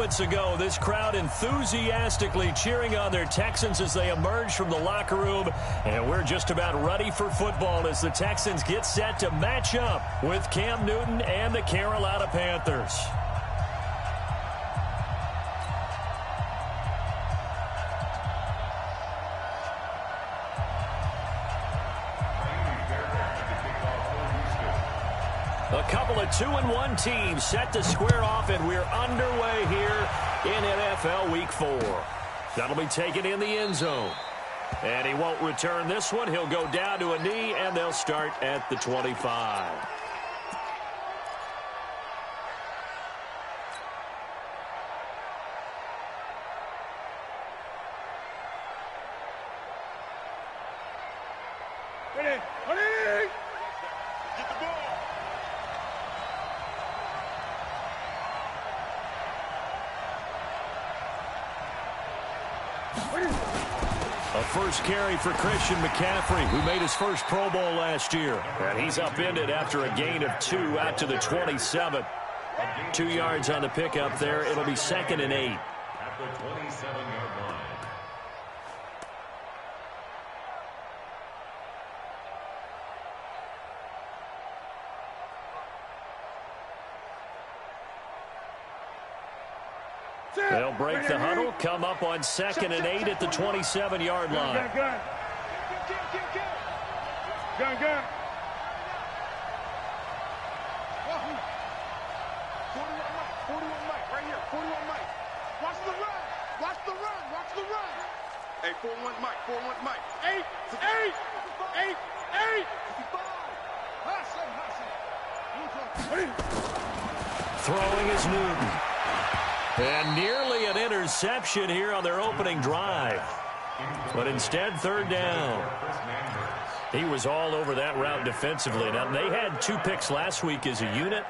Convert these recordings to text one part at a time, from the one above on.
moments ago, this crowd enthusiastically cheering on their Texans as they emerge from the locker room. And we're just about ready for football as the Texans get set to match up with Cam Newton and the Carolina Panthers. A couple of 2-1 teams set to square off, and we're underway here in NFL Week 4. That'll be taken in the end zone. And he won't return this one. He'll go down to a knee, and they'll start at the 25. A first carry for Christian McCaffrey, who made his first Pro Bowl last year. And he's upended after a gain of 2 out to the 27. 2 yards on the pickup there. It'll be 2nd and 8. At the 27-yard line. They'll break the huddle, come up on 2nd and 8 at the 27-yard line. Gun. 41 Mike, right here. 41 Mike. Watch the run. Hey, 41 Mike. 8. Throwing is Newton. And nearly an interception here on their opening drive. But instead, 3rd down. He was all over that route defensively. Now, they had 2 picks last week as a unit.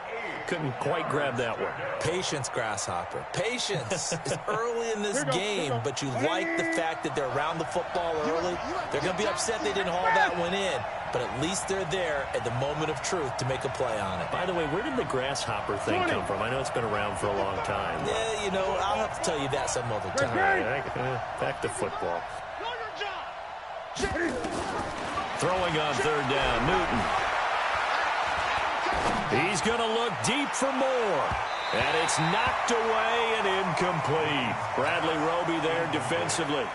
Couldn't quite grab that one. Patience, Grasshopper. Patience. It's early in this game, but you like the fact that they're around the football early. They're going to be upset they didn't haul that one in, but at least they're there at the moment of truth to make a play on it. By the way, where did the Grasshopper thing come from? I know it's been around for a long time. Yeah, you know, I'll have to tell you that some other time. Back to football. Throwing on 3rd down, Newton. He's going to look deep for more. And it's knocked away and incomplete. Bradley Roby there defensively.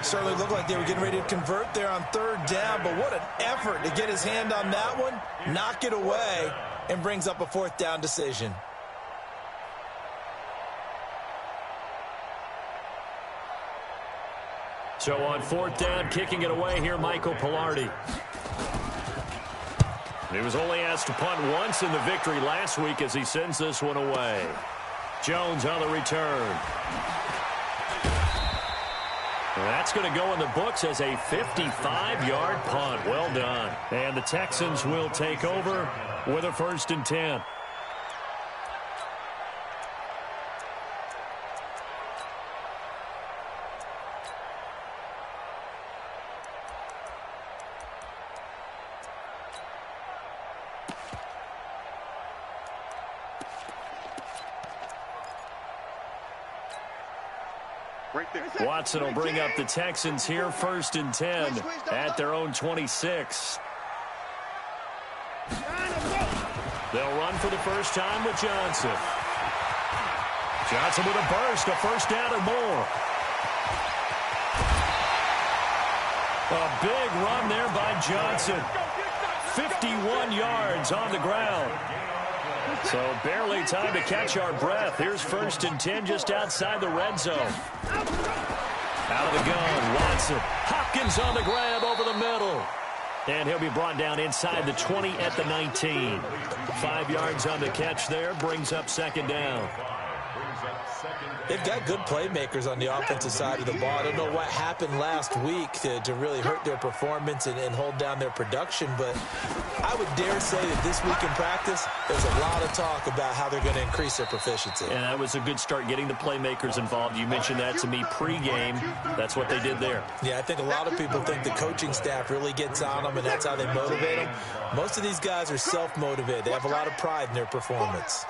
Certainly looked like they were getting ready to convert there on 3rd down, but what an effort to get his hand on that one, knock it away, and brings up a 4th down decision. So on 4th down, kicking it away here, Michael Pilardi. He was only asked to punt once in the victory last week as he sends this one away. Jones on the return. That's going to go in the books as a 55-yard punt. Well done. And the Texans will take over with a 1st and 10. Watson will bring up the Texans here, 1st and 10 at their own 26. They'll run for the first time with Johnson. Johnson with a burst, a 1st down or more. A big run there by Johnson. 51 yards on the ground. So barely time to catch our breath. Here's 1st and 10 just outside the red zone. Out of the gun, Watson. Hopkins on the grab over the middle. And he'll be brought down inside the 20 at the 19. 5 yards on the catch there, brings up 2nd down. They've got good playmakers on the offensive side of the ball. I don't know what happened last week to really hurt their performance and hold down their production, but I would dare say that this week in practice, there's a lot of talk about how they're going to increase their proficiency. And that was a good start, getting the playmakers involved. You mentioned that to me pregame. That's what they did there. Yeah, I think a lot of people think the coaching staff really gets on them, and that's how they motivate them. Most of these guys are self-motivated. They have a lot of pride in their performance.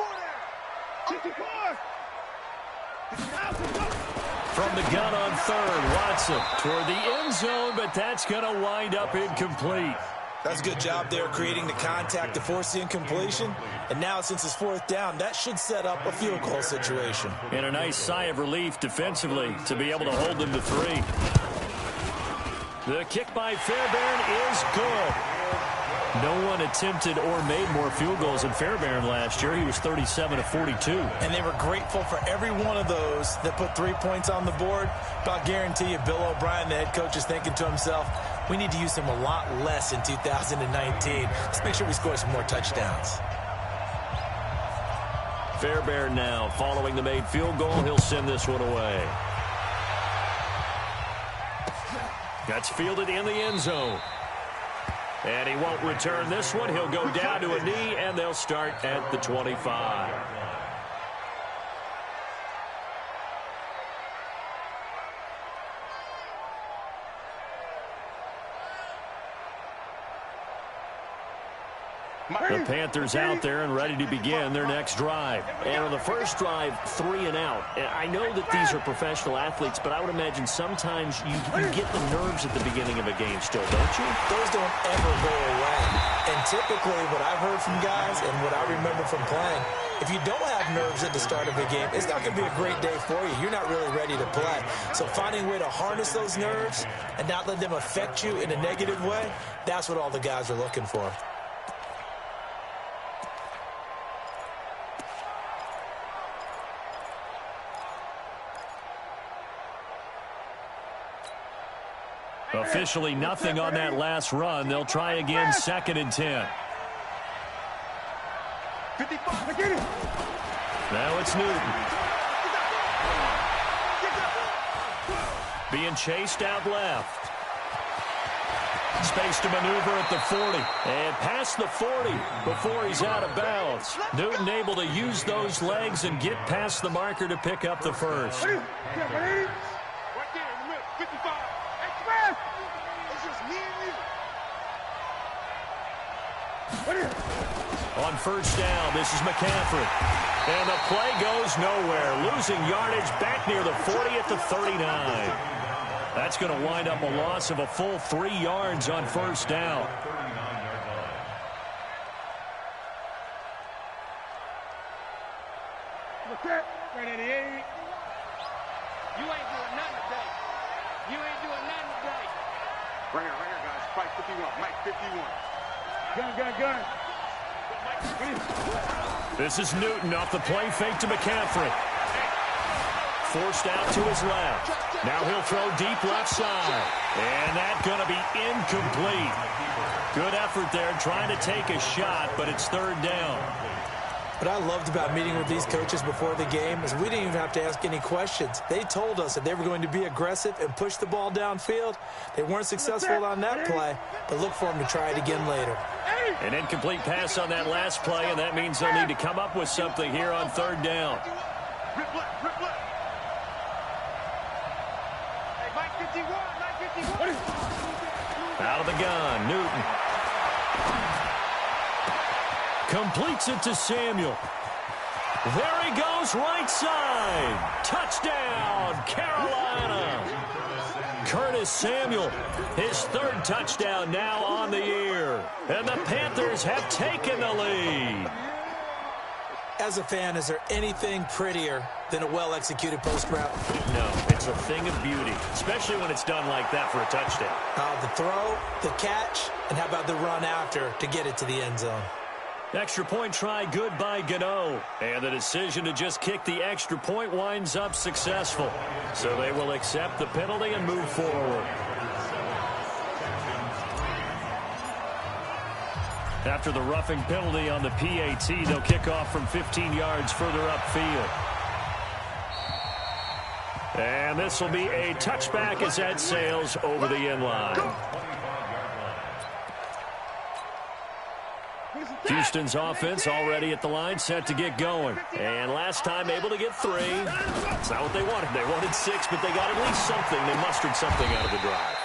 From the gun on third, Watson toward the end zone, but that's going to wind up incomplete. That's a good job there creating the contact to force the incompletion. And now since it's fourth down, that should set up a field goal situation. And a nice sigh of relief defensively to be able to hold them to 3. The kick by Fairbairn is good. No one attempted or made more field goals than Fairbairn last year. He was 37 of 42. And they were grateful for every one of those that put 3 points on the board. But I'll guarantee you, Bill O'Brien, the head coach, is thinking to himself, we need to use him a lot less in 2019. Let's make sure we score some more touchdowns. Fairbairn now following the made field goal. He'll send this one away. That's fielded in the end zone. And he won't return this one. He'll go down to a knee, and they'll start at the 25. The Panthers out there and ready to begin their next drive. And on the first drive, 3 and out. I know that these are professional athletes, but I would imagine sometimes you get the nerves at the beginning of a game still, don't you? Those don't ever go away. And typically what I've heard from guys and what I remember from playing, if you don't have nerves at the start of a game, it's not going to be a great day for you. You're not really ready to play. So finding a way to harness those nerves and not let them affect you in a negative way, that's what all the guys are looking for. Officially nothing on that last run. They'll try again, 2nd and 10. 55, get it. Now it's Newton. Being chased out left. Space to maneuver at the 40. And past the 40 before he's out of bounds. Newton able to use those legs and get past the marker to pick up the first. Right there in the middle, 55. Express! It's just me and you. On first down, this is McCaffrey. And the play goes nowhere. Losing yardage back near the 40 at the 39. That's going to wind up a loss of a full 3 yards on first down. Right at the 8. You ain't doing nothing today. You ain't doing nothing today. Right here, guys. Fight 51. Mike 51. Gun. This is Newton off the play fake to McCaffrey. Forced out to his left. Now he'll throw deep left side. And that's going to be incomplete. Good effort there trying to take a shot, but it's 3rd down. What I loved about meeting with these coaches before the game is we didn't even have to ask any questions. They told us that they were going to be aggressive and push the ball downfield. They weren't successful on that play, but look for them to try it again later. An incomplete pass on that last play, and that means they'll need to come up with something here on 3rd down. Rip left. Hey, Mike 51. Out of the gun, Newton. Completes it to Samuel. There he goes, right side. Touchdown, Carolina. Curtis Samuel, his 3rd touchdown now on the year. And the Panthers have taken the lead. As a fan, is there anything prettier than a well-executed post route? No, it's a thing of beauty, especially when it's done like that for a touchdown. The throw, the catch, and how about the run after to get it to the end zone? Extra point try good by Gano. And the decision to just kick the extra point winds up successful. So they will accept the penalty and move forward. After the roughing penalty on the PAT, they'll kick off from 15 yards further upfield. And this will be a touchback as that sails over the end line. Houston's offense already at the line, set to get going. And last time able to get 3. It's not what they wanted. They wanted 6, but they got at least something. They mustered something out of the drive.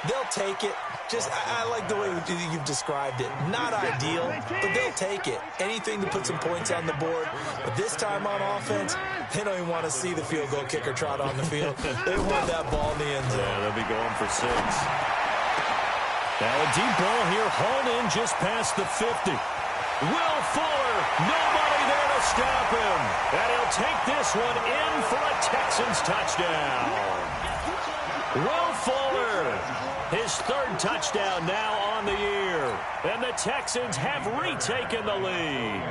They'll take it. I like the way you've described it. Not ideal, but they'll take it. Anything to put some points on the board. But this time on offense, They don't even want to see the field goal kicker trot on the field. They want that ball in the end zone. Yeah, they'll be going for 6. Now a deep ball here, hauled in just past the 50. Will Fuller, nobody there to stop him. And he'll take this one in for a Texans touchdown. Will Fuller, his 3rd touchdown now on the year. And the Texans have retaken the lead.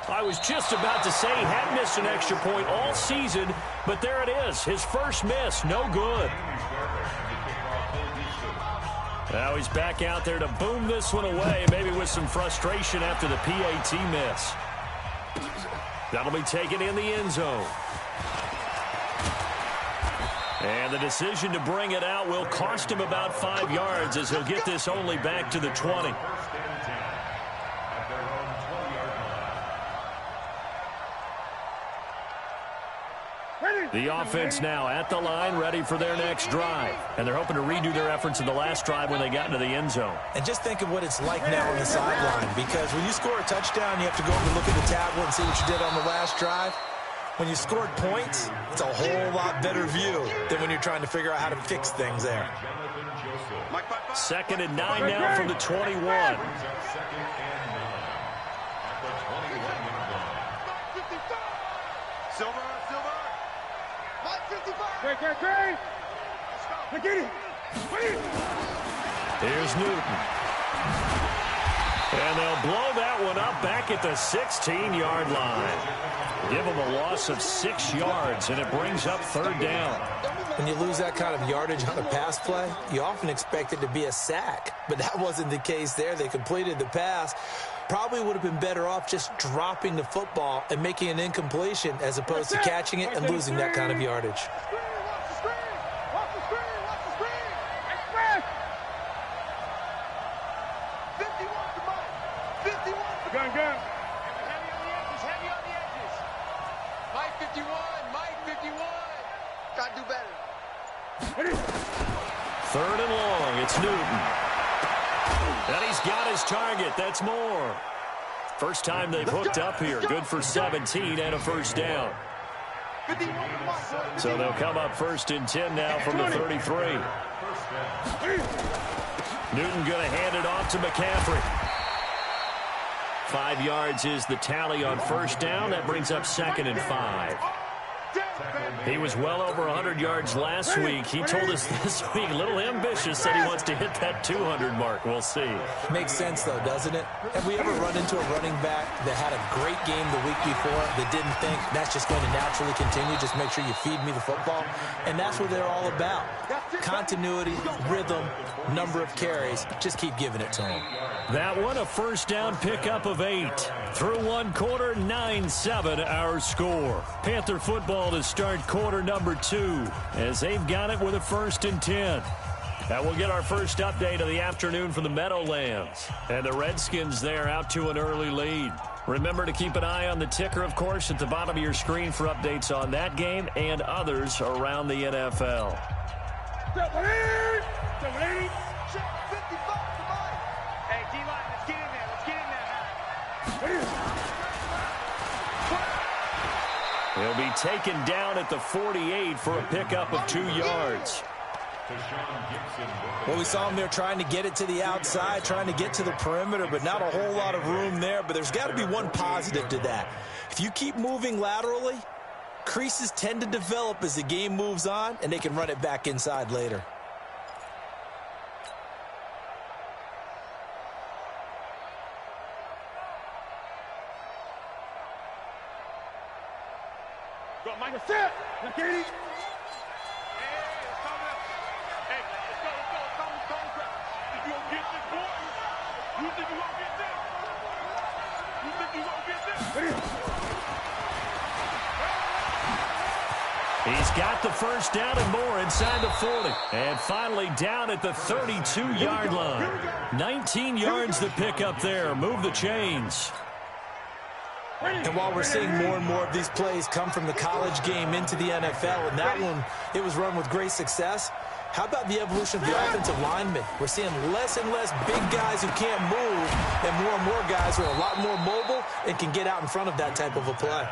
I was just about to say he hadn't missed an extra point all season, but there it is. His first miss, no good. Now he's back out there to boom this one away, maybe with some frustration after the PAT miss. That'll be taken in the end zone. And the decision to bring it out will cost him about 5 yards as he'll get this only back to the 20. The offense now at the line, ready for their next drive. And they're hoping to redo their efforts in the last drive when they got into the end zone. And just think of what it's like now on the sideline, because when you score a touchdown, you have to go over and look at the tablet and see what you did on the last drive. When you scored points, it's a whole lot better view than when you're trying to figure out how to fix things there. 2nd and 9 now from the 21. Great. Here's Newton. And they'll blow that one up back at the 16-yard line. Give them a loss of 6 yards, and it brings up 3rd down. When you lose that kind of yardage on a pass play, you often expect it to be a sack. But that wasn't the case there. They completed the pass. Probably would have been better off just dropping the football and making an incompletion as opposed to catching it and losing that kind of yardage. Gun. Heavy on the edges. Mike 51. Got to do better. 3rd and long. It's Newton. And he's got his target. That's Moore. First time they've hooked up here. Good for 17 and a 1st down. So they'll come up 1st and 10 now from the 33. Newton going to hand it off to McCaffrey. 5 yards is the tally on 1st down. That brings up 2nd and 5. He was well over 100 yards last week. He told us this week, a little ambitious, said he wants to hit that 200 mark. We'll see. Makes sense, though, doesn't it? Have we ever run into a running back that had a great game the week before that didn't think that's just going to naturally continue? Just make sure you feed me the football. And that's what they're all about. Continuity, rhythm, number of carries. Just keep giving it to them. That one, a 1st down pickup of 8. Through 1 quarter, 9-7 our score. Panther football to start quarter number 2 as they've got it with a 1st and 10. And we'll get our first update of the afternoon from the Meadowlands. And the Redskins there out to an early lead. Remember to keep an eye on the ticker, of course, at the bottom of your screen for updates on that game and others around the NFL. Hey, D-line, let's get in there. He'll be taken down at the 48 for a pickup of 2 yards. Well, we saw him there trying to get it to the outside, trying to get to the perimeter, but not a whole lot of room there. But there's got to be one positive to that. If you keep moving laterally, creases tend to develop as the game moves on, and they can run it back inside later. Go, Mike. That's it. Now, Katie. He's got the 1st down and more inside the 40. And finally down at the 32-yard line. 19 yards the pickup there. Move the chains. And while we're seeing more and more of these plays come from the college game into the NFL, and that one, it was run with great success, How about the evolution of the offensive linemen? We're seeing less and less big guys who can't move and more guys who are a lot more mobile and can get out in front of that type of a play.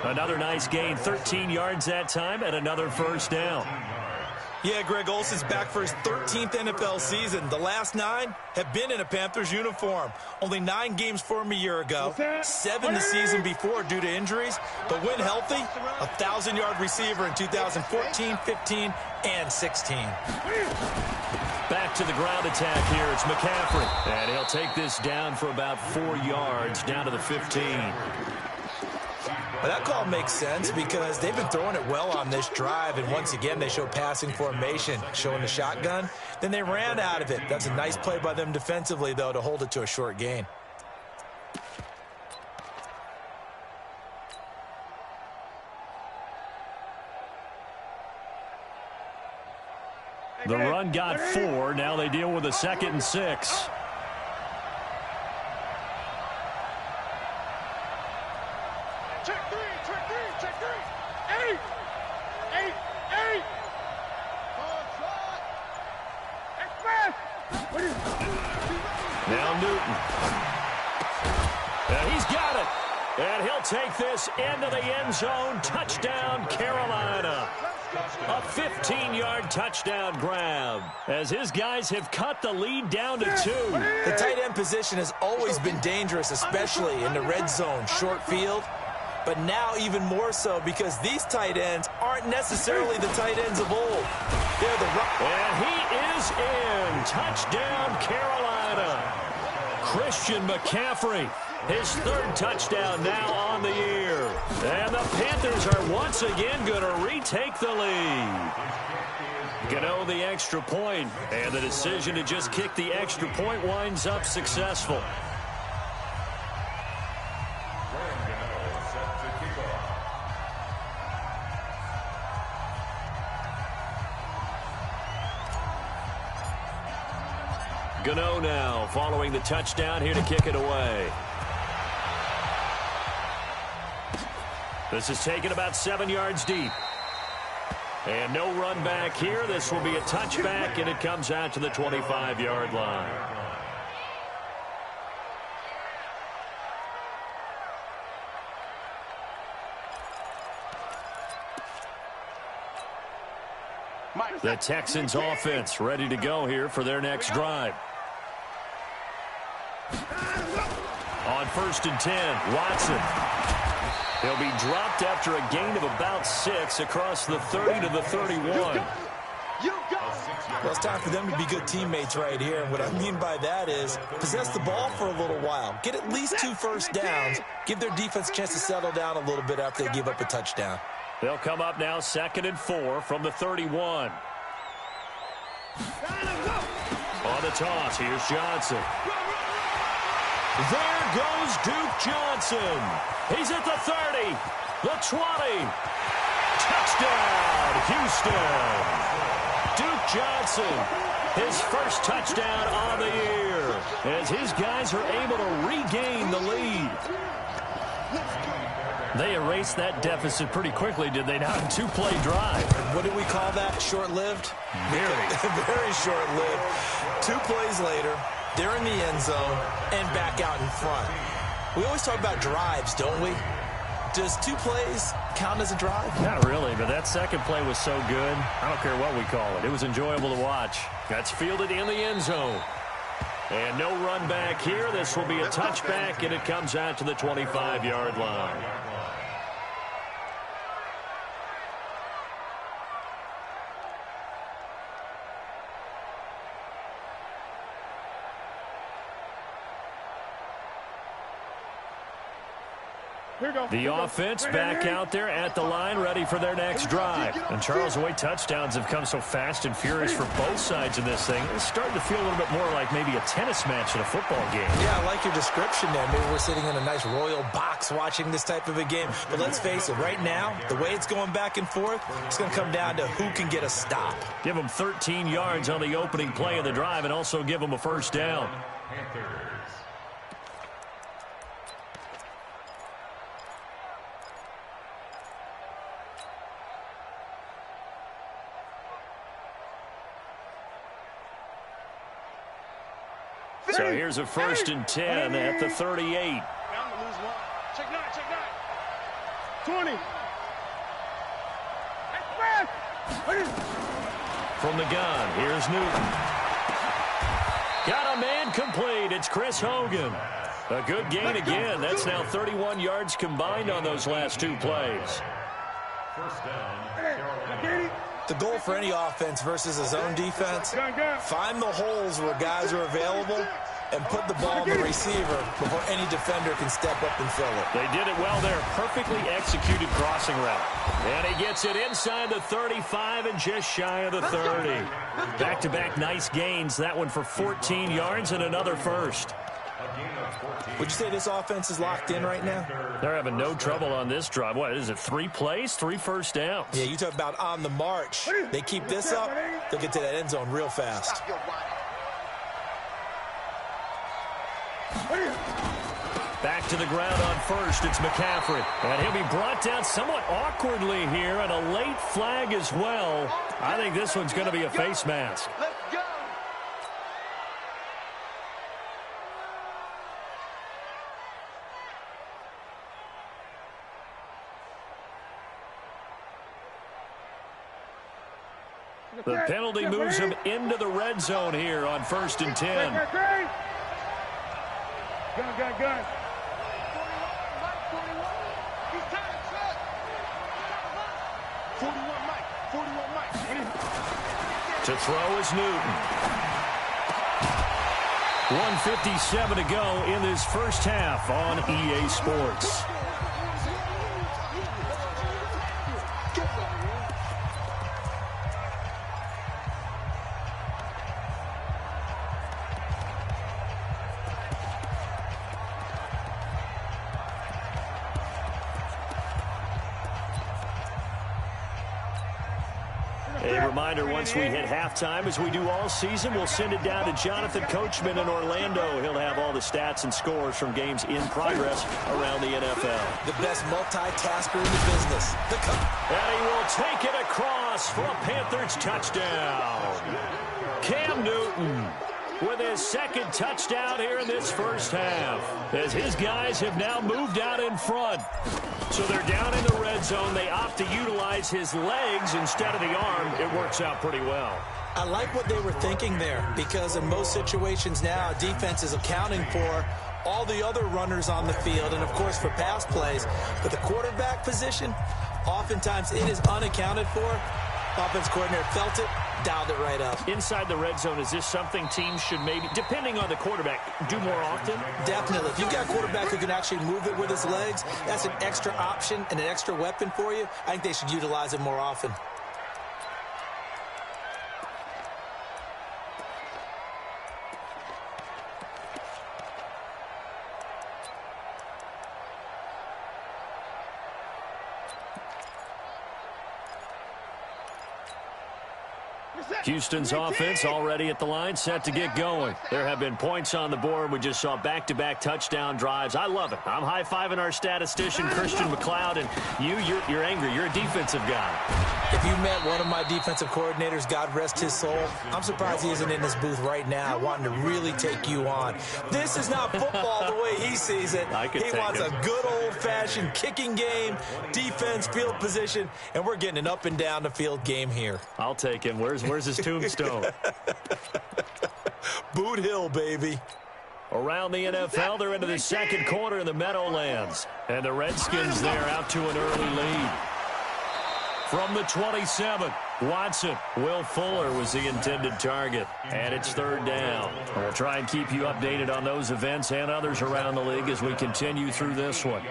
Another nice gain, 13 yards that time, and another first down. Yeah, Greg Olsen's back for his 13th NFL season. The last 9 have been in a Panthers uniform. Only 9 games for him a year ago, 7 the season before due to injuries. But when healthy, a 1,000-yard receiver in 2014, 15, and 16. Back to the ground attack here. It's McCaffrey. And he'll take this down for about 4 yards, down to the 15. Well, that call makes sense because they've been throwing it well on this drive, and once again they show passing formation, showing the shotgun. Then they ran out of it. That's a nice play by them defensively, though, to hold it to a short gain. The run got 4. Now they deal with a 2nd and 6. Now Newton. And he's got it. And he'll take this into the end zone. Touchdown, Carolina. A 15-yard touchdown grab as his guys have cut the lead down to 2. The tight end position has always been dangerous, especially in the red zone, short field. But now even more so because these tight ends aren't necessarily the tight ends of old. They're the and he is in. Touchdown, Carolina. Christian McCaffrey, his 3rd touchdown now on the year. And the Panthers are once again going to retake the lead. Gano the extra point, and the decision to just kick the extra point winds up successful. Gano now following the touchdown here to kick it away. This is taken about 7 yards deep. And no run back here. This will be a touchback, and it comes out to the 25-yard line. The Texans offense ready to go here for their next drive. On 1st and 10, Watson. He'll be dropped after a gain of about 6 across the 30 to the 31. Well, it's time for them to be good teammates right here. And what I mean by that is possess the ball for a little while. Get at least 2 first downs. Give their defense a chance to settle down a little bit after they give up a touchdown. They'll come up now 2nd and 4 from the 31. On the toss, here's Johnson. There goes Duke Johnson. He's at the 30, the 20. Touchdown, Houston. Duke Johnson, his first touchdown on the year, as his guys are able to regain the lead. They erased that deficit pretty quickly, did they not? 2-play drive. What do we call that? Short-lived? Very short-lived. 2 plays later, they're in the end zone and back out in front. We always talk about drives, don't we? Does 2 plays count as a drive? Not really, but that second play was so good. I don't care what we call it. It was enjoyable to watch. That's fielded in the end zone. And no run back here. This will be a touchback, and it comes out to the 25-yard line. The offense back out there at the line, ready for their next drive. And Charles, the way touchdowns have come so fast and furious for both sides in this thing, it's starting to feel a little bit more like maybe a tennis match in a football game. Yeah, I like your description there. Maybe we're sitting in a nice royal box watching this type of a game. But let's face it, right now, the way it's going back and forth, it's going to come down to who can get a stop. Give them 13 yards on the opening play of the drive and also give them a first down. So here's a 1st and 10 at the 38. I'm going to lose one. Check 9, check 9. 20. From the gun, here's Newton. Got a man complete. It's Chris Hogan. A good gain again. That's now 31 yards combined on those last 2 plays. First down, Carolina. The goal for any offense versus a zone defense, find the holes where guys are available and put the ball in the receiver before any defender can step up and fill it. They did it well there. Perfectly executed crossing route. And he gets it inside the 35 and just shy of the 30. Back-to-back nice gains. That one for 14 yards and another first. Would you say this offense is locked in right now? They're having no trouble on this drive. What is it, 3 plays, 3 first downs? Yeah, you talk about on the march. They keep this up, they'll get to that end zone real fast. Back to the ground on first. It's McCaffrey. And he'll be brought down somewhat awkwardly here, and a late flag as well. I think this one's going to be a face mask. Let's go. The penalty moves him into the red zone here on 1st and 10. Gun. 41, Mike, 41. He's tired, set. 41, Mike. 41, Mike. To throw is Newton. 1:57 to go in this first half on EA Sports. A reminder, once we hit halftime, as we do all season, we'll send it down to Jonathan Coachman in Orlando. He'll have all the stats and scores from games in progress around the NFL. The best multitasker in the business. And he will take it across for a Panthers touchdown. Cam Newton with his 2nd touchdown here in this first half, as his guys have now moved out in front. So they're down in the red zone. They opt to utilize his legs instead of the arm. It works out pretty well. I like what they were thinking there, because in most situations now, defense is accounting for all the other runners on the field and, of course, for pass plays. But the quarterback position, oftentimes it is unaccounted for. Offense coordinator felt it, dialed it right up. Inside the red zone, is this something teams should maybe, depending on the quarterback, do more often? Definitely. If you've got a quarterback who can actually move it with his legs, that's an extra option and an extra weapon for you. I think they should utilize it more often. Houston's offense already at the line, set to get going. There have been points on the board. We just saw back-to-back touchdown drives. I love it. I'm high-fiving our statistician, Christian McLeod, and you're angry. You're a defensive guy. If you met one of my defensive coordinators, God rest his soul, I'm surprised he isn't in this booth right now wanting to really take you on. This is not football the way he sees it. He wants a good old-fashioned kicking game, defense, field position, and we're getting an up-and-down-the-field game here. I'll take him. Where's his tombstone? Boot Hill, baby. Around the NFL, they're into the 2nd quarter in the Meadowlands. And the Redskins there out to an early lead. From the 27, Watson. Will Fuller was the intended target. And it's 3rd down. We'll try and keep you updated on those events and others around the league as we continue through this one.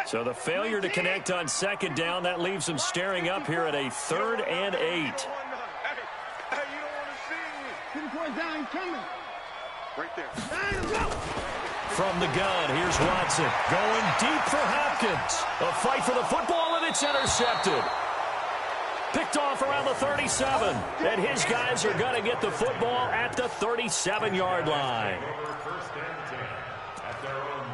So the failure to connect on 2nd down, that leaves them staring up here at a 3rd and 8. Hey, you don't want to see me. 2 points down, he's coming. Right there. From the gun, here's Watson. Going deep for Hopkins. A fight for the football, and it's intercepted. Picked off around the 37. And his guys are going to get the football at the 37-yard line. First and 10 at their own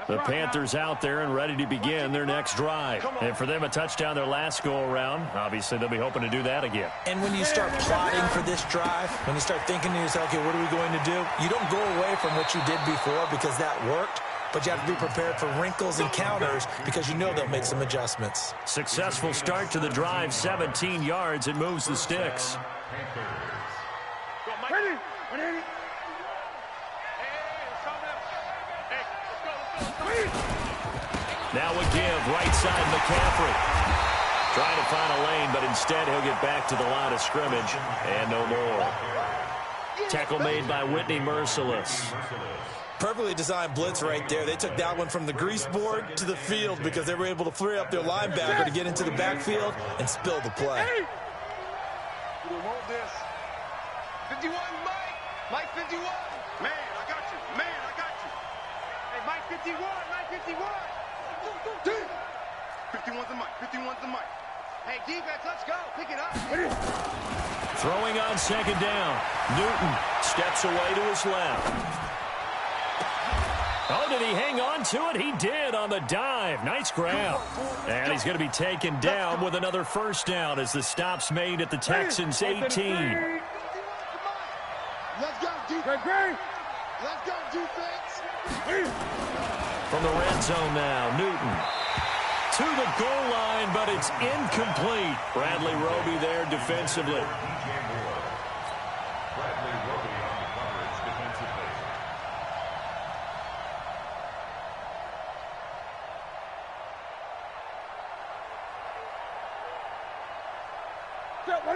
The Panthers out there and ready to begin their next drive. And for them, a touchdown their last go-around. Obviously, they'll be hoping to do that again. And when you start plotting for this drive, when you start thinking to yourself, okay, what are we going to do? You don't go away from what you did before because that worked, but you have to be prepared for wrinkles and counters because you know they'll make some adjustments. Successful start to the drive, 17 yards. It moves the sticks. Now a give, right side McCaffrey. Trying to find a lane, but instead he'll get back to the line of scrimmage, and no more. Tackle made by Whitney Merciless. Perfectly designed blitz right there. They took that one from the grease board to the field because they were able to free up their linebacker to get into the backfield and spill the play. We want this. 51, Mike. Mike 51. Man, I got you. Man, I got you. Hey, Mike 51. Mike 51. 51's the Mike. 51's the Mike. Hey, defense, let's go. Pick it up. Throwing on second down. Newton steps away to his left. Oh, did he hang on to it? He did on the dive. Nice grab. And he's going to be taken down with another first down as the stop's made at the Texans' 18. Let's go, defense. Let's go, defense. From the red zone now, Newton to the goal line, but it's incomplete. Bradley Roby there defensively.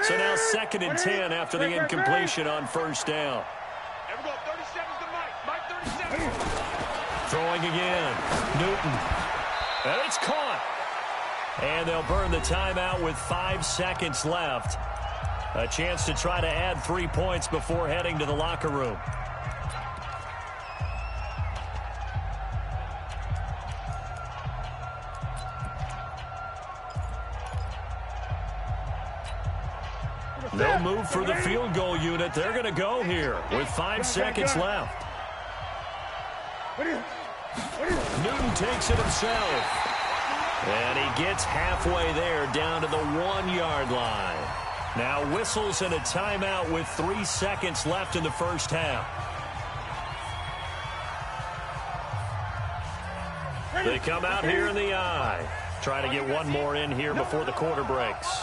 So now 2nd and 10 after the incompletion on first down. There we go. 37's the Mike. Mike 37. Throwing again. Newton. And it's caught. And they'll burn the timeout with 5 seconds left. A chance to try to add 3 points before heading to the locker room. No move for the field goal unit. They're going to go here with 5 seconds left. Newton takes it himself. And he gets halfway there down to the 1-yard line. Now whistles and a timeout with 3 seconds left in the first half. They come out here in the eye. Trying to get one more in here before the quarter breaks.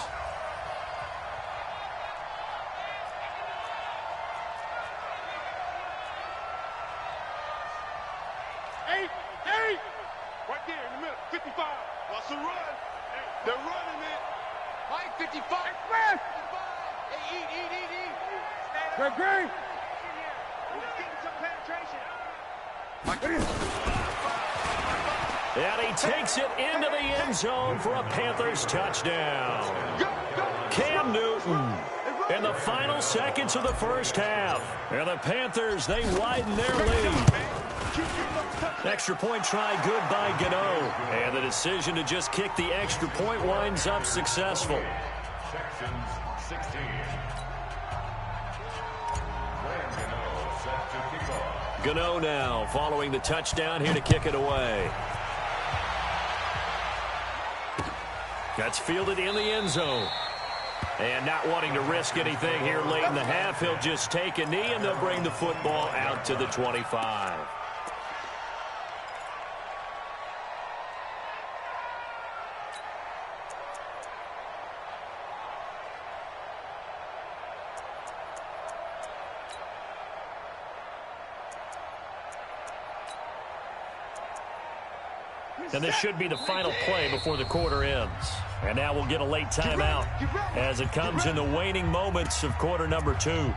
Right there in the middle. 55. What's the run? Hey, they're running it. Mike 55. Express. 55. Hey, eat. Stand up. Great. He's getting some penetration. And he takes it into the end zone for a Panthers touchdown. Cam Newton in the final seconds of the first half. And the Panthers, they widen their lead. Extra point try good by Gano. And the decision to just kick the extra point winds up successful. Texans 16. Set to kick off. Gano now following the touchdown here to kick it away. That's fielded in the end zone. And not wanting to risk anything here late in the half, he'll just take a knee and they'll bring the football out to the 25. And this should be the final play before the quarter ends. And now we'll get a late timeout as it comes in the waning moments of quarter number 2.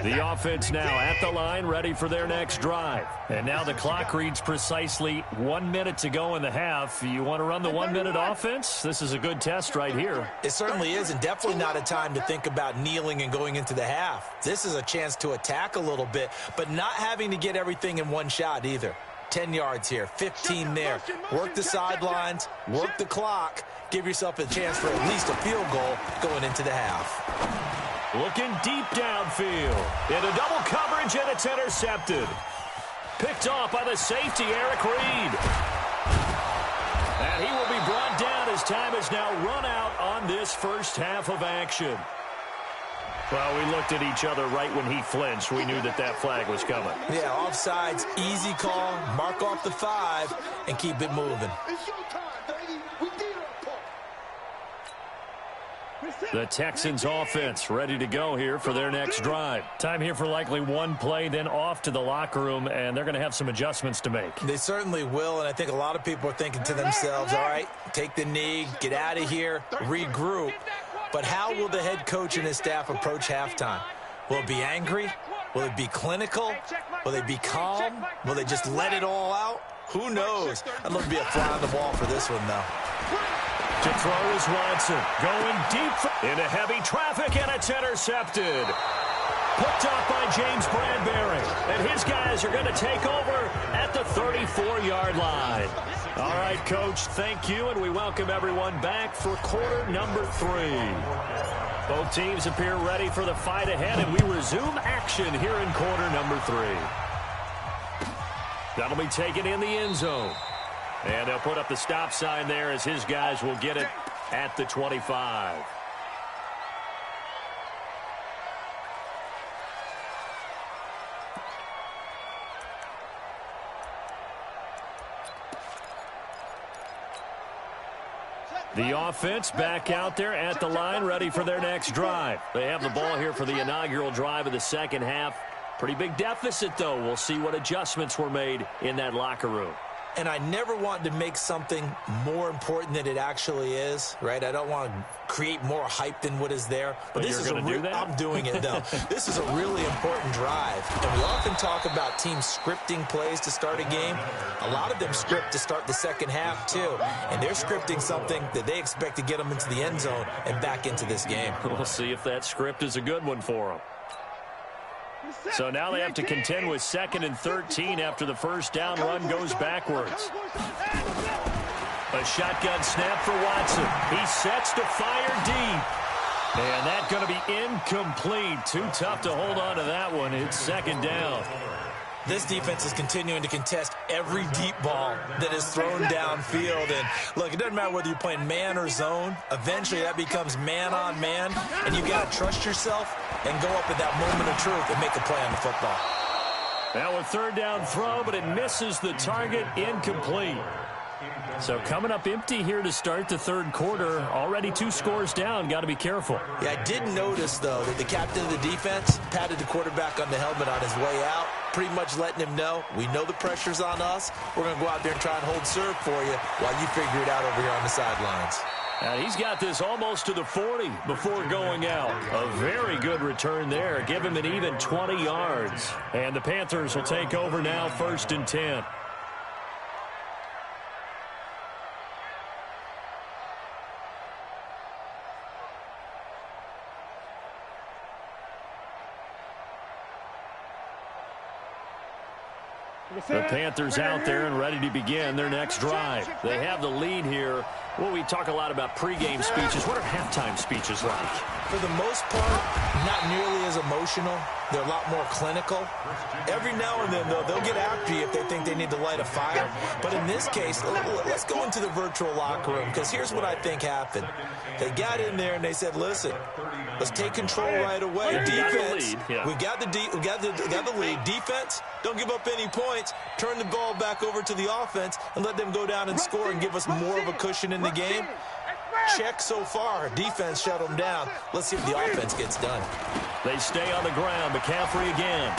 The offense now at the line, ready for their next drive. And now the clock reads precisely 1 minute to go in the half. You want to run the 1-minute offense? This is a good test right here. It certainly is, and definitely not a time to think about kneeling and going into the half. This is a chance to attack a little bit, but not having to get everything in one shot either. 10 yards here, 15 there. Work the sidelines, work the clock. Give yourself a chance for at least a field goal going into the half. Looking deep downfield. Into double coverage, and it's intercepted. Picked off by the safety, Eric Reed. And he will be brought down as time has now run out on this first half of action. Well, we looked at each other right when he flinched. We knew that that flag was coming. Yeah, offsides, easy call, mark off the 5, and keep it moving. It's your time, baby. We did our part. The Texans offense ready to go here for their next drive. Time here for likely one play, then off to the locker room, and they're going to have some adjustments to make. They certainly will, and I think a lot of people are thinking to themselves, all right, take the knee, get out of here, regroup. But how will the head coach and his staff approach halftime? Will it be angry? Will it be clinical? Will they be calm? Will they just let it all out? Who knows? I'd love to be a fly on the wall for this one, though. To throw is Watson. Going deep into heavy traffic, and it's intercepted. Picked off by James Bradbury. And his guys are going to take over at the 34-yard line. All right, Coach, thank you, and we welcome everyone back for quarter number 3. Both teams appear ready for the fight ahead, and we resume action here in quarter number 3. That'll be taken in the end zone. And they'll put up the stop sign there as his guys will get it at the 25. The offense back out there at the line, ready for their next drive. They have the ball here for the inaugural drive of the second half. Pretty big deficit, though. We'll see what adjustments were made in that locker room. And I never want to make something more important than it actually is, right? I don't want to create more hype than what is there. But this is a real, I'm doing it, though. This is a really important drive. And we often talk about teams scripting plays to start a game. A lot of them script to start the second half, too. And they're scripting something that they expect to get them into the end zone and back into this game. We'll see if that script is a good one for them. So now they have to contend with 2nd and 13 after the first down run goes backwards. A shotgun snap for Watson. He sets to fire deep. And that's going to be incomplete. Too tough to hold on to that one. It's 2nd down. This defense is continuing to contest every deep ball that is thrown downfield. And, look, it doesn't matter whether you're playing man or zone. Eventually, that becomes man-on-man, and you've got to trust yourself and go up at that moment of truth and make a play on the football. Now a 3rd down throw, but it misses the target, incomplete. So coming up empty here to start the 3rd quarter. Already 2 scores down. Got to be careful. Yeah, I did notice, though, that the captain of the defense patted the quarterback on the helmet on his way out, pretty much letting him know, we know the pressure's on us. We're going to go out there and try and hold serve for you while you figure it out over here on the sidelines. And he's got this almost to the 40 before going out. A very good return there. Give him an even 20 yards. And the Panthers will take over now, 1st and 10. The Panthers out there and ready to begin their next drive. They have the lead here. Well, we talk a lot about pregame speeches. What are halftime speeches like? For the most part, not nearly as emotional. They're a lot more clinical. Every now and then, though, they'll get after you if they think they need to light a fire. But in this case, let's go into the virtual locker room, because here's what I think happened. They got in there and they said, listen, let's take control right away. Defense, we got the lead. Defense, don't give up any points. Turn the ball back over to the offense and let them go down and score and give us more of a cushion in the game. Check so far. Defense shut them down. Let's see if the offense gets done. They stay on the ground. McCaffrey again.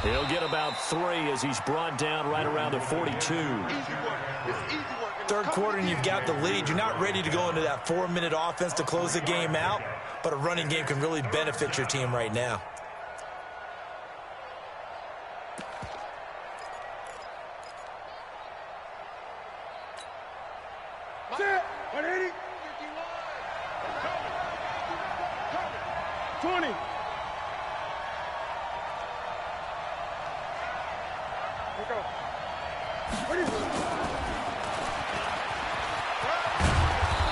He'll get about 3 as he's brought down right around the 42. 3rd quarter and you've got the lead. You're not ready to go into that 4-minute offense to close the game out, but a running game can really benefit your team right now. That's it. 180. 20. Here we go.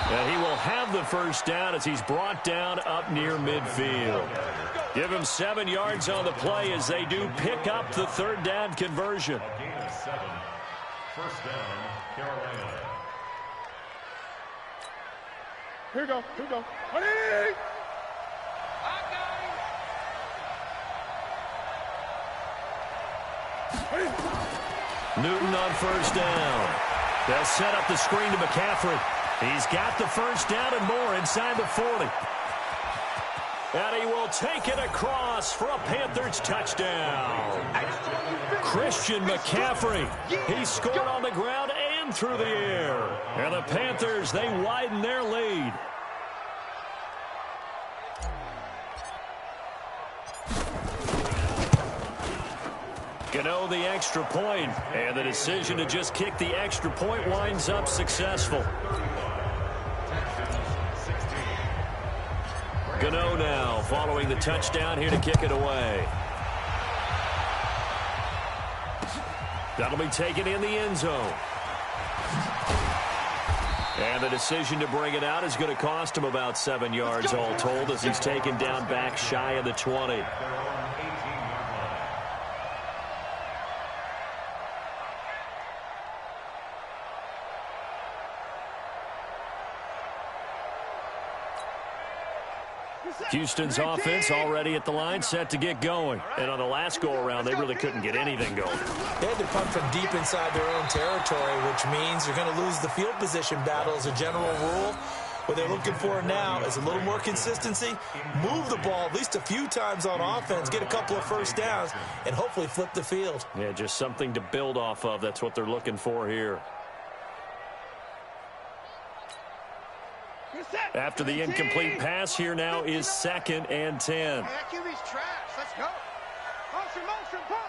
And he will have the first down as he's brought down up near midfield. Give him 7 yards on the play as they do pick up the third down conversion. Gain of 7. First down, Carolina. Here we go. Here we go. Ready? Newton on first down. They'll set up the screen to McCaffrey. He's got the first down and more inside the 40. And he will take it across for a Panthers touchdown. Christian McCaffrey. He scored on the ground and through the air. And the Panthers, they widen their lead. Gano the extra point, and the decision to just kick the extra point winds up successful. Gano now following the touchdown here to kick it away. That'll be taken in the end zone. And the decision to bring it out is going to cost him about 7 yards all told as he's taken down back shy of the 20. Houston's offense already at the line, set to get going. And on the last go-around, they really couldn't get anything going. They had to punt from deep inside their own territory, which means you're going to lose the field position battle as a general rule. What they're looking for now is a little more consistency, move the ball at least a few times on offense, get a couple of first downs, and hopefully flip the field. Yeah, just something to build off of. That's what they're looking for here. After the incomplete pass, here now is 2nd and 10. That QB's trash. Let's go. Motion, bump.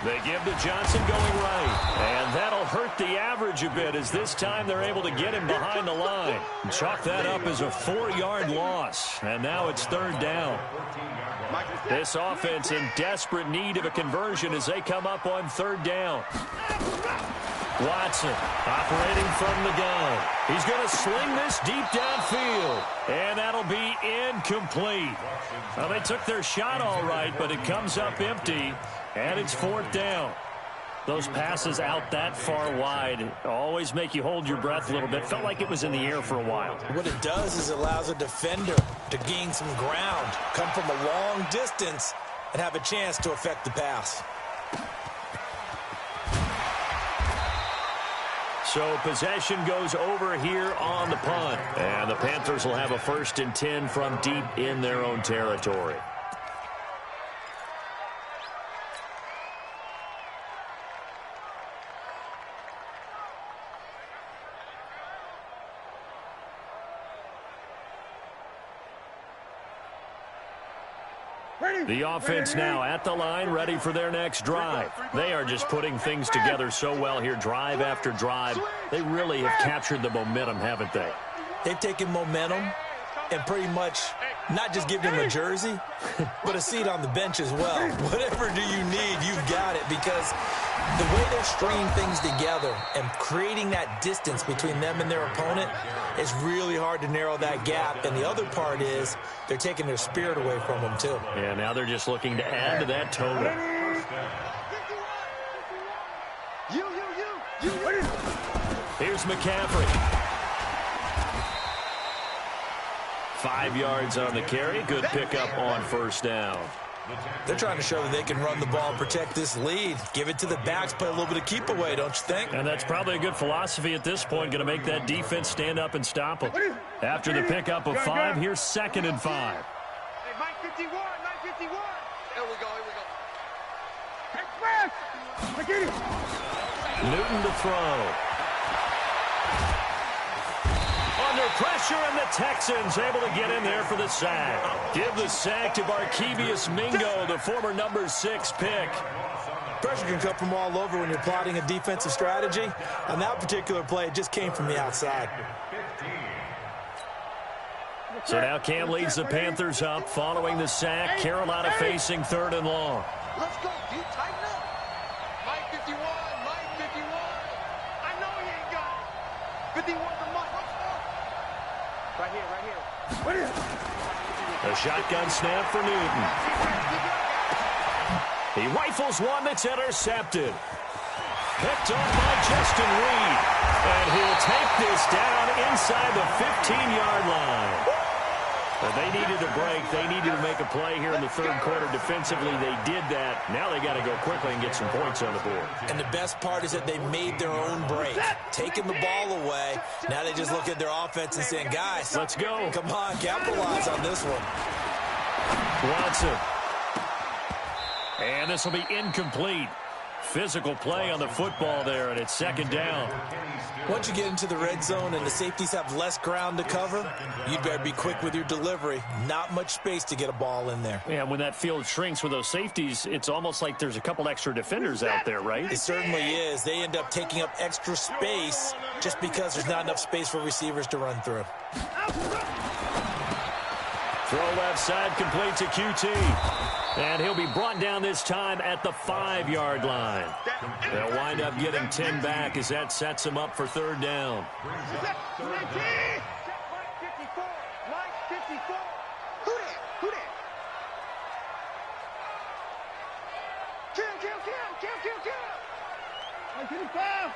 They give to Johnson going right. And that'll hurt the average a bit as this time they're able to get him behind the line. Chalk that up as a 4-yard loss. And now it's 3rd down. This offense in desperate need of a conversion as they come up on 3rd down. Watson operating from the gun. He's going to sling this deep downfield. And that'll be incomplete. Well, they took their shot all right, but it comes up empty. And it's 4th down. Those passes out that far wide always make you hold your breath a little bit. Felt like it was in the air for a while. What it does is it allows a defender to gain some ground, come from a long distance, and have a chance to affect the pass. So possession goes over here on the punt. And the Panthers will have a 1st and 10 from deep in their own territory. The offense now at the line, ready for their next drive. They are just putting things together so well here, drive after drive. They really have captured the momentum, haven't they? They've taken momentum and pretty much not just given him a jersey, but a seat on the bench as well. Whatever do you need, you've got it, because the way they're stringing things together and creating that distance between them and their opponent is really hard to narrow that gap. And the other part is they're taking their spirit away from them, too. Yeah, now they're just looking to add to that total. Here's McCaffrey. 5 yards on the carry. Good pickup on 1st down. They're trying to show that they can run the ball and protect this lead. Give it to the backs, play a little bit of keep away, don't you think? And that's probably a good philosophy at this point. Going to make that defense stand up and stop them. After the pickup of 5, here's 2nd and 5. Hey, Mike 51, Mike 51. Here we go. Express! Newton to throw. Under pressure, and the Texans able to get in there for the sack. Give the sack to Barkevius Mingo, the former number 6 pick. Pressure can come from all over when you're plotting a defensive strategy. On that particular play, it just came from the outside. So now Cam leads the Panthers up following the sack. Carolina facing 3rd and long. Let's go, dude. Tighten up. Mike 51. Mike 51. I know he ain't got it. 51 for Mike. Let's go. Right here, right here. Right here. A shotgun snap for Newton. He rifles one that's intercepted. Picked off by Justin Reed. And he'll take this down inside the 15-yard line. But they needed a break. They needed to make a play here in the third quarter. Defensively, they did that. Now they got to go quickly and get some points on the board. And the best part is that they made their own break. Taking the ball away. Now they just look at their offense and saying, guys, let's go. Come on, capitalize on this one. Watson. And this will be incomplete. Physical play on the football there, and it's second down. Once you get into the red zone and the safeties have less ground to cover, you'd better be quick with your delivery. Not much space to get a ball in there. Yeah, when that field shrinks with those safeties, it's almost like there's a couple extra defenders out there, right? It certainly is. They end up taking up extra space just because there's not enough space for receivers to run through. Throw left side, complete to QT. And he'll be brought down this time at the 5-yard line. They'll wind up getting 10 back as that sets them up for third down. Mike 54. Mike 54. Who that? Who that? Kill. Mike 55.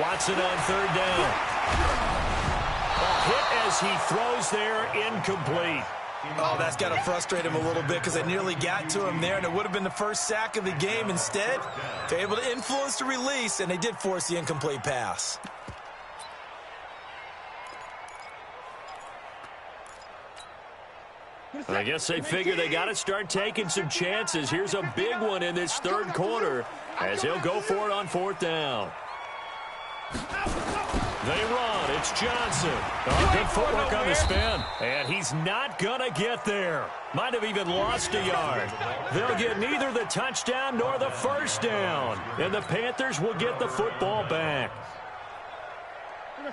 Watson on third down. A hit as he throws there, incomplete. Oh, that's got to frustrate him a little bit because they nearly got to him there, and it would have been the first sack of the game. Instead, they're able to influence the release, and they did force the incomplete pass. I guess they figure they got to start taking some chances. Here's a big one in this third quarter as he'll go for it on fourth down. They run. It's Johnson. Oh, good footwork on the spin. And he's not going to get there. Might have even lost a yard. They'll get neither the touchdown nor the first down. And the Panthers will get the football back.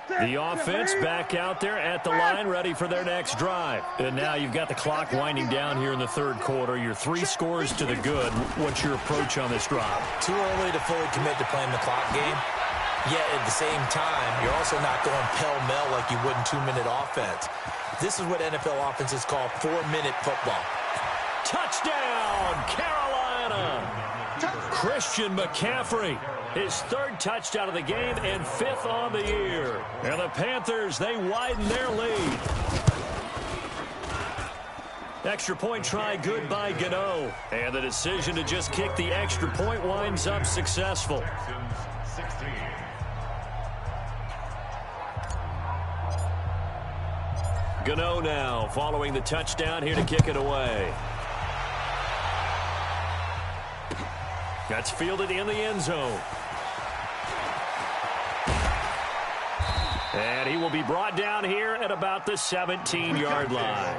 The offense back out there at the line, ready for their next drive. And now you've got the clock winding down here in the third quarter. You're 3 scores to the good. What's your approach on this drive? Too early to fully commit to playing the clock game. Yet at the same time, you're also not going pell-mell like you would in 2-minute offense. This is what NFL offenses call 4-minute football. Touchdown, Carolina! Christian McCaffrey, his 3rd touchdown of the game and 5th on the year. And the Panthers, they widen their lead. Extra point try good by Gano. And the decision to just kick the extra point winds up successful. Gano now following the touchdown here to kick it away. That's fielded in the end zone. And he will be brought down here at about the 17-yard line.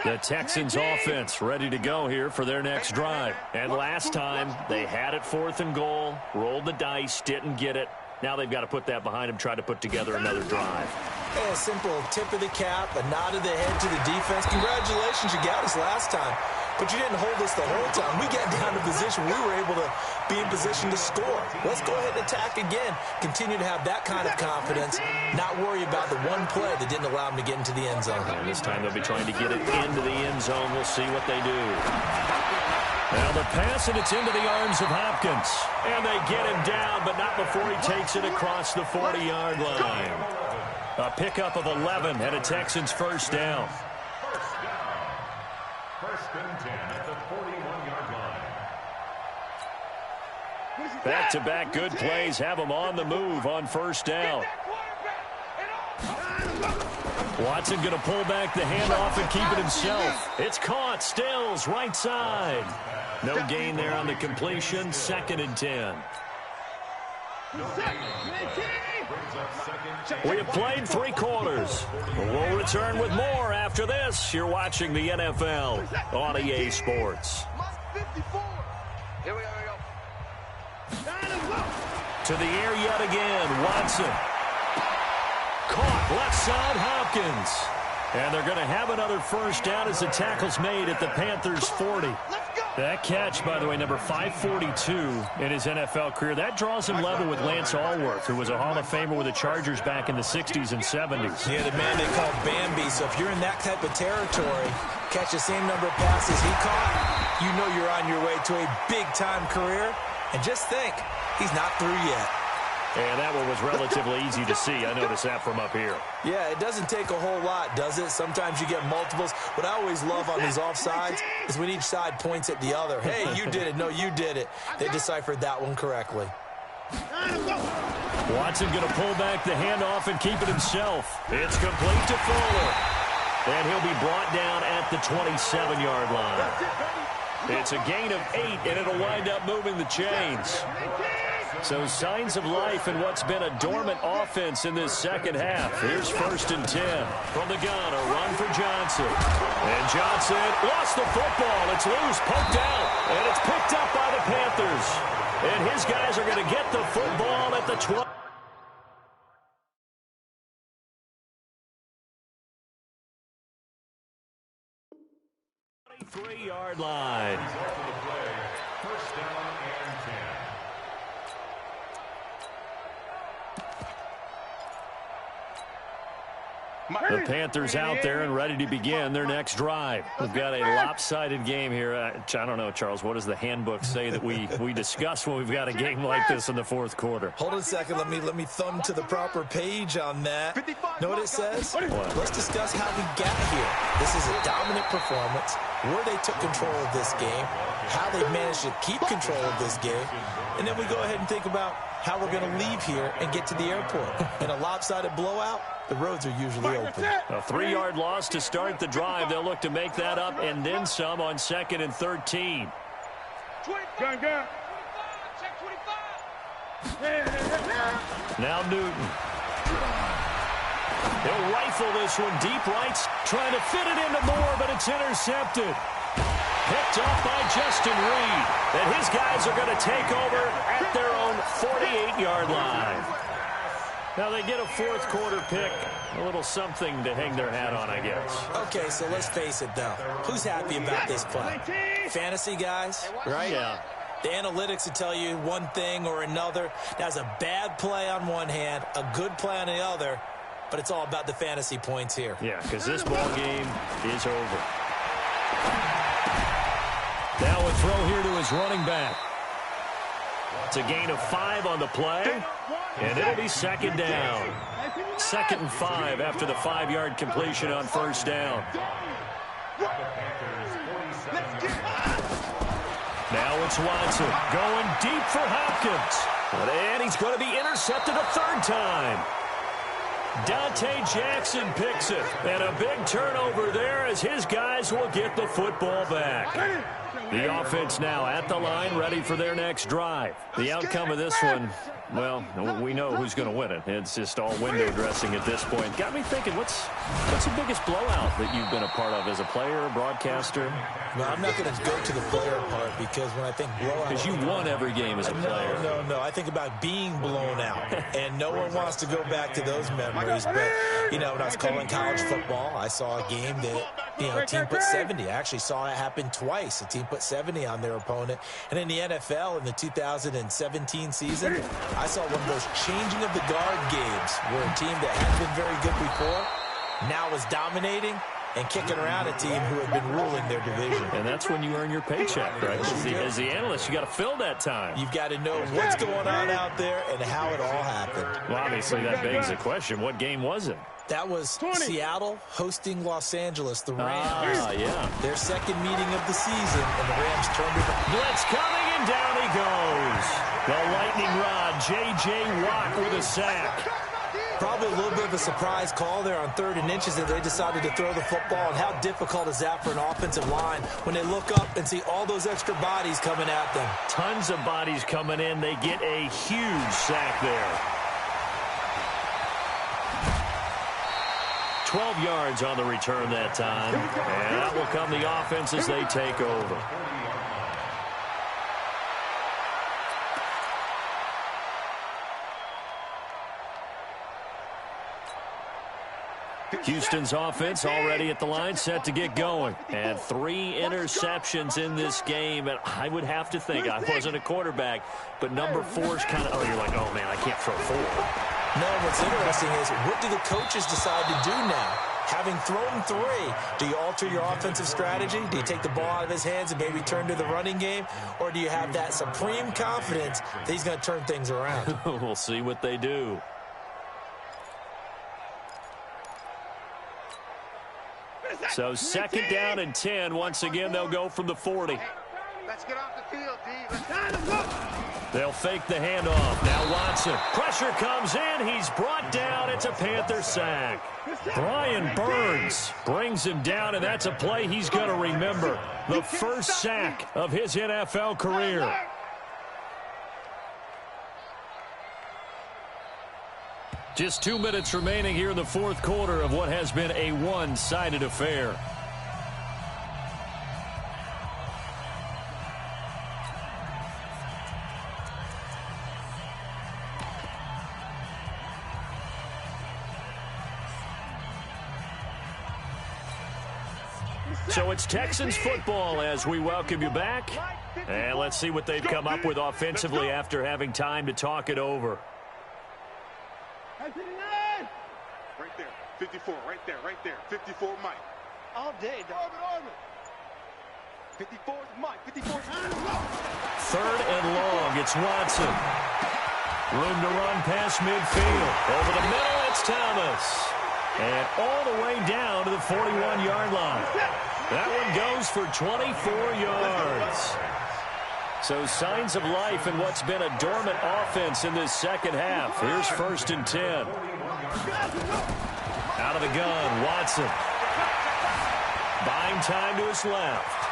The Texans offense ready to go here for their next drive. And last time, they had it 4th and goal, rolled the dice, didn't get it. Now they've got to put that behind them, try to put together another drive. Hey, a simple tip of the cap, a nod of the head to the defense. Congratulations, you got us last time. But you didn't hold us the whole time. We got down to position. We were able to be in position to score. Let's go ahead and attack again. Continue to have that kind of confidence. Not worry about the one play that didn't allow them to get into the end zone. And this time they'll be trying to get it into the end zone. We'll see what they do. Now the pass, and it's into the arms of Hopkins. And they get him down, but not before he takes it across the 40-yard line. A pickup of 11 and a Texans first down. First and 10 at the 41-yard line. Back-to-back good plays have them on the move on first down. Watson going to pull back the handoff and keep it himself. It's caught. Stills, right side. No gain there on the completion. 2nd and 10. We have played 3 quarters. We'll return with more after this. You're watching the NFL on EA Sports. Here we go. To the air yet again. Watson. Caught left side Hopkins. And they're going to have another first down as the tackle's made at the Panthers' 40. That catch, by the way, number 542 in his NFL career. That draws him level with Lance Allworth, who was a Hall of Famer with the Chargers back in the 60s and 70s. Yeah, the man they call Bambi. So if you're in that type of territory, catch the same number of passes he caught, you know you're on your way to a big-time career. And just think, he's not through yet. And that one was relatively easy to see. I noticed that from up here. Yeah, it doesn't take a whole lot, does it? Sometimes you get multiples. What I always love on these offsides is when each side points at the other. Hey, you did it. No, you did it. They deciphered that one correctly. Watson going to pull back the handoff and keep it himself. It's complete to Fuller. And he'll be brought down at the 27-yard line. It's a gain of 8, and it'll wind up moving the chains. So signs of life in what's been a dormant offense in this second half. Here's 1st and 10 from the gun. A run for Johnson. And Johnson lost the football. It's loose, poked out, and it's picked up by the Panthers. And his guys are going to get the football at the 12. 23-yard line. First down and 10. The Panthers out there and ready to begin their next drive. We've got a lopsided game here. I don't know, Charles, what does the handbook say that we discuss when we've got a game like this in the fourth quarter? Hold on a second. Let me thumb to the proper page on that. Know what it says? What? Let's discuss how we got here. This is a dominant performance, where they took control of this game, how they managed to keep control of this game, and then we go ahead and think about how we're going to leave here and get to the airport. In a lopsided blowout, the roads are usually open. A 3-yard loss to start the drive. They'll look to make that up and then some on 2nd and 13. Gun. Now Newton. He'll rifle this one deep right, trying to fit it into Moore, but it's intercepted. Picked off by Justin Reed. And his guys are going to take over at their own 48-yard line. Now they get a fourth quarter pick, a little something to hang their hat on, I guess. Okay, so let's face it, though. Who's happy about this play? Fantasy guys, right? Yeah. The analytics will tell you one thing or another. That's a bad play on one hand, a good play on the other, but it's all about the fantasy points here. Yeah, because this ball game is over. Now a throw here to his running back. It's a gain of 5 on the play, and it'll be 2nd down. 2nd and 5 after the 5-yard completion on 1st down. Now it's Watson going deep for Hopkins. And he's going to be intercepted a 3rd time. Dante Jackson picks it. And a big turnover there as his guys will get the football back. The offense now at the line, ready for their next drive. The outcome of this one, well, we know who's going to win it. It's just all window dressing at this point. Got me thinking, what's the biggest blowout that you've been a part of as a player, a broadcaster? No, I'm not going to go to the player part because when I think blowout... Because you won every game as a player. No. I think about being blown out. And no one wants to go back to those memories. But, when I was calling college football, I saw a game that, a team put 70. I actually saw it happen twice. A team put 70 on their opponent. And in the NFL, in the 2017 season, I saw one of those changing of the guard games where a team that hadn't been very good before now was dominating and kicking around a team who had been ruling their division. And that's when you earn your paycheck, right? As the analyst, you got to fill that time. You've got to know what's going on out there and how it all happened. Well, obviously, that begs the question, what game was it? That was Seattle hosting Los Angeles, the Rams. Yeah. Their second meeting of the season, and the Rams turned it. Blitz coming, and down he goes. The lightning rod, J.J. Watt with a sack. Probably a little bit of a surprise call there on 3rd and inches that they decided to throw the football. And how difficult is that for an offensive line when they look up and see all those extra bodies coming at them? Tons of bodies coming in. They get a huge sack there. 12 yards on the return that time. And that will come the offense as they take over. Houston's offense already at the line, set to get going. And 3 interceptions in this game. And I would have to think, I wasn't a quarterback, but number 4's kind of, oh, you're like, oh, man, I can't throw 4. No, what's interesting is, what do the coaches decide to do now? Having thrown 3, do you alter your offensive strategy? Do you take the ball out of his hands and maybe turn to the running game? Or do you have that supreme confidence that he's going to turn things around? We'll see what they do. So 2nd down and 10. Once again, they'll go from the 40. Let's get off the field, D. They'll fake the handoff. Now Watson. Pressure comes in. He's brought down. It's a Panther sack. Brian Burns brings him down, and that's a play he's going to remember. The first sack of his NFL career. Just 2 minutes remaining here in the 4th quarter of what has been a one-sided affair. So it's Texans football as we welcome you back. And let's see what they've come up with offensively after having time to talk it over. Right there. 54, right there. 54, Mike. All day, dog. 54 is Mike. 54 is 3rd and long. It's Watson. Room to run past midfield. Over the middle, it's Thomas. And all the way down to the 41-yard line. That one goes for 24 yards. So signs of life in what's been a dormant offense in this second half. Here's 1st and 10. Out of the gun, Watson. Buying time to his left.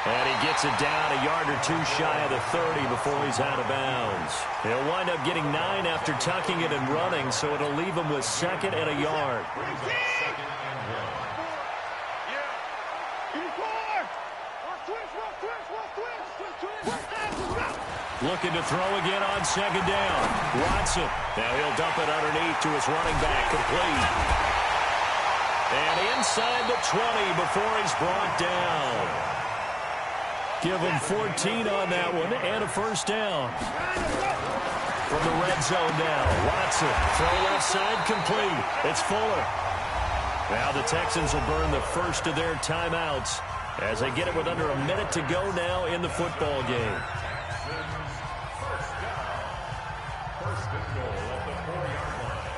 And he gets it down a yard or 2 shy of the 30 before he's out of bounds. He'll wind up getting 9 after tucking it and running, so it'll leave him with 2nd and a yard. Looking to throw again on 2nd down. Watson. Now he'll dump it underneath to his running back. Complete. And inside the 20 before he's brought down. Give him 14 on that one and a 1st down. From the red zone now. Watson. Throw left side complete. It's Fuller. Now the Texans will burn the first of their timeouts as they get it with under a minute to go now in the football game. First and goal at the 4-yard line.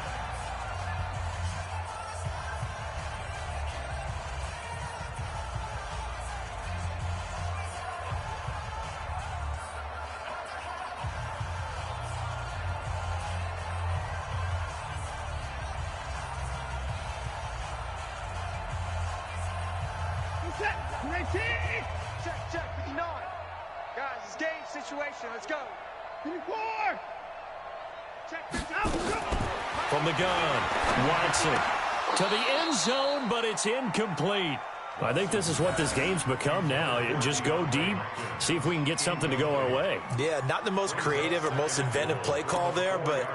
Check, 59. Guys, it's game situation. Let's go. 54. Check this out. From the gun, Watson to the end zone, but it's incomplete. I think this is what this game's become now. Just go deep, see if we can get something to go our way. Yeah, not the most creative or most inventive play call there, but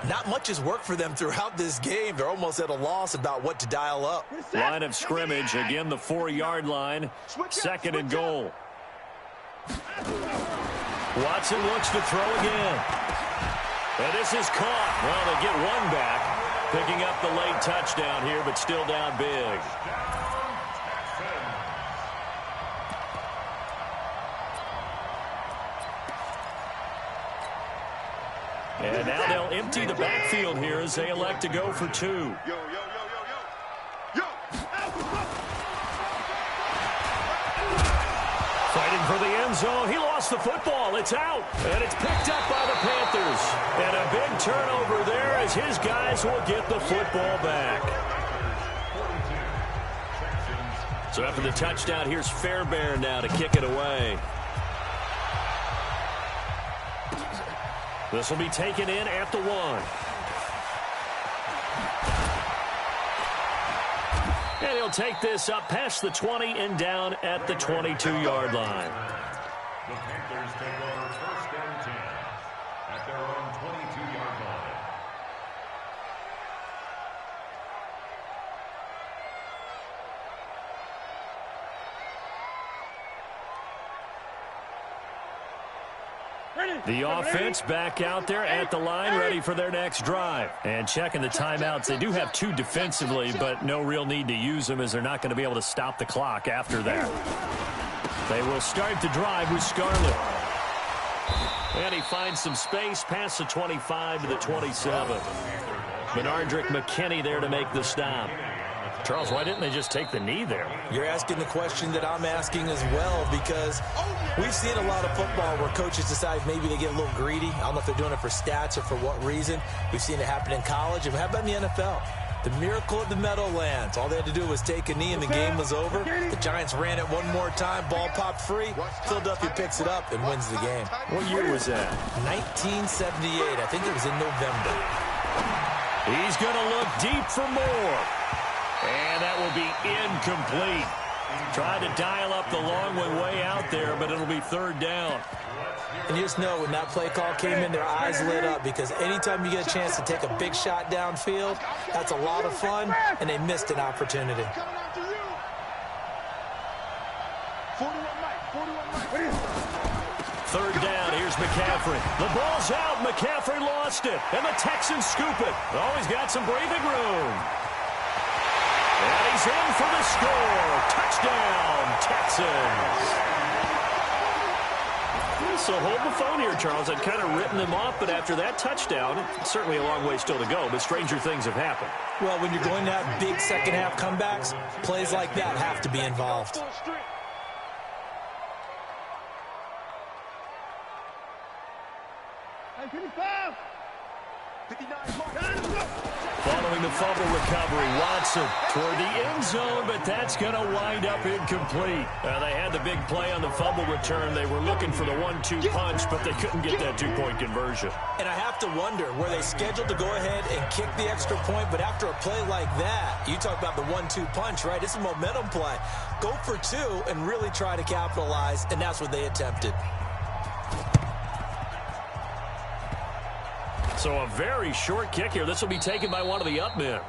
not much has worked for them throughout this game. They're almost at a loss about what to dial up. Line of scrimmage, again the 4-yard line, 2nd and goal. Watson looks to throw again. And this is caught. Well, they get one back, picking up the late touchdown here, but still down big. And now they'll empty the backfield here as they elect to go for 2. Yo. Fighting for the end zone. He lost the football. It's out. And it's picked up by the Panthers. And a big turnover there as his guys will get the football back. So after the touchdown, here's Fairbairn now to kick it away. This will be taken in at the 1. And he'll take this up past the 20 and down at the 22-yard line. The Panthers take over 1st and 10 at their own 22-yard line. The offense back out there at the line, ready for their next drive. And checking the timeouts. They do have 2 defensively, but no real need to use them as they're not going to be able to stop the clock after that. They will start the drive with Scarlett. And he finds some space past the 25 to the 27. Benardrick McKinney there to make the stop. Charles, why didn't they just take the knee there? You're asking the question that I'm asking as well, because we've seen a lot of football where coaches decide maybe they get a little greedy. I don't know if they're doing it for stats or for what reason. We've seen it happen in college. And how about in the NFL? The miracle of the Meadowlands. All they had to do was take a knee and the game was over. The Giants ran it one more time. Ball popped free. Philadelphia picks it up and wins the game. What year was that? 1978. I think it was in November. He's going to look deep for more. And that will be incomplete. Tried to dial up the long one way out there, but it'll be 3rd down. And you just know when that play call came in, their eyes lit up, because anytime you get a chance to take a big shot downfield, that's a lot of fun, and they missed an opportunity. 3rd down, here's McCaffrey. The ball's out, McCaffrey lost it, and the Texans scoop it. Oh, he's got some breathing room. And he's in for the score. Touchdown, Texans. So hold the phone here, Charles. I'd kind of written them off, but after that touchdown, it's certainly a long way still to go, but stranger things have happened. Well, when you're going to have big second-half comebacks, plays like that have to be involved. Following the fumble recovery, Watson toward the end zone, but that's going to wind up incomplete. They had the big play on the fumble return. They were looking for the 1-2 punch, but they couldn't get that 2-point conversion. And I have to wonder, were they scheduled to go ahead and kick the extra point, but after a play like that, you talk about the 1-2 punch, right? It's a momentum play. Go for 2 and really try to capitalize, and that's what they attempted. So a very short kick here. This will be taken by one of the up men.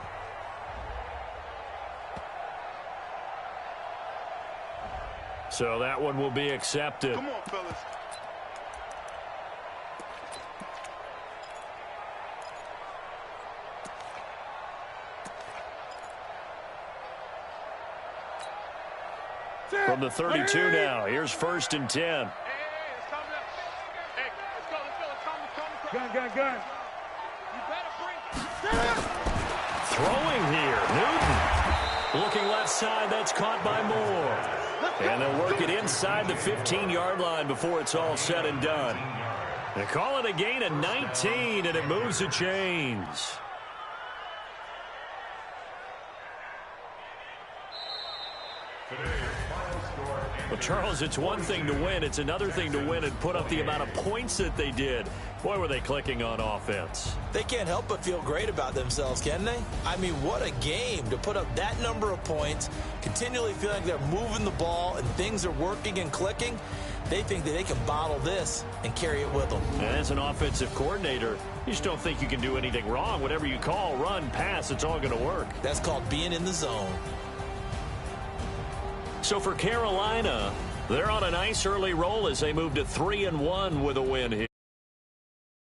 So that one will be accepted. Come on, fellas. From the 32 now, here's 1st and 10. Hey, it's coming up. Hey, let's go. It's coming. Gun. You better bring it. Throwing here, Newton. Looking left side, that's caught by Moore. And they'll work it inside the 15-yard line before it's all said and done. They call it a gain of 19, and it moves the chains. Well, Charles, it's one thing to win. It's another thing to win and put up the amount of points that they did. Boy, were they clicking on offense. They can't help but feel great about themselves, can they? I mean, what a game to put up that number of points, continually feel like they're moving the ball and things are working and clicking. They think that they can bottle this and carry it with them. And as an offensive coordinator, you just don't think you can do anything wrong. Whatever you call, run, pass, it's all going to work. That's called being in the zone. So for Carolina, they're on a nice early roll as they move to 3-1 with a win here.